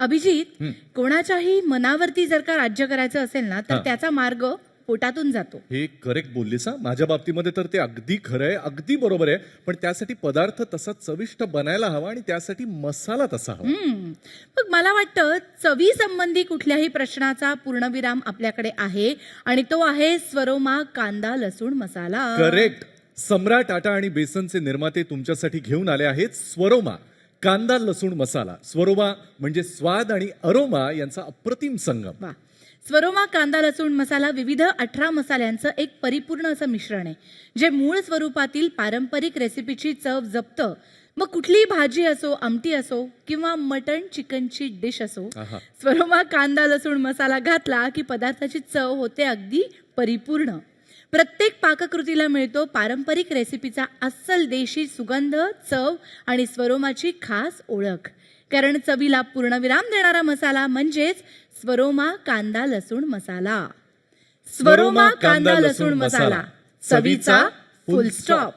अभिजित, कोणाच्याही मनावरती जर का राज्य करायचं असेल ना तर त्याचा मार्ग पोटातून जातो. हे करेक्ट बोललीस. माझ्या बाबतीमध्ये तर ते अगदी खरं आहे, अगदी बरोबर आहे. पण त्यासाठी पदार्थ तसा चविष्ट बनायला हवा आणि त्यासाठी मसाला तसा हवा. मग मला वाटतं चवी संबंधी कुठल्याही प्रश्नाचा पूर्णविराम आपल्याकडे आहे आणि तो आहे स्वरोमा कांदा लसूण मसाला. करेक्ट. सम्राट आटा आणि बेसनचे निर्माते तुमच्यासाठी घेऊन आले आहेत स्वरोमा कांदा लसूण मसाला. स्वरोमा म्हणजे स्वाद आणि अरोमा यांचा अप्रतिम संगम. वा. स्वरोमा कांदा लसूण मसाला विविध 18 मसाल्यांचं एक परिपूर्ण असं मिश्रण आहे जे मूळ स्वरूपातील पारंपरिक रेसिपीची चव जपतं. मग कुठलीही भाजी असो, आमटी असो किंवा मटण चिकनची डिश असो, स्वरोमा कांदा लसूण मसाला घातला की पदार्थाची चव होते अगदी परिपूर्ण. प्रत्येक पाककृतीला मिळतो पारंपरिक रेसिपीचा अस्सल देशी सुगंध, चव आणि स्वरोमाची खास ओळख. कारण चवीला पूर्णविराम देणारा मसाला म्हणजेच स्वरोमा कांदा लसूण मसाला. स्वरोमा कांदा लसूण मसाला, चवीचा फुल स्टॉप.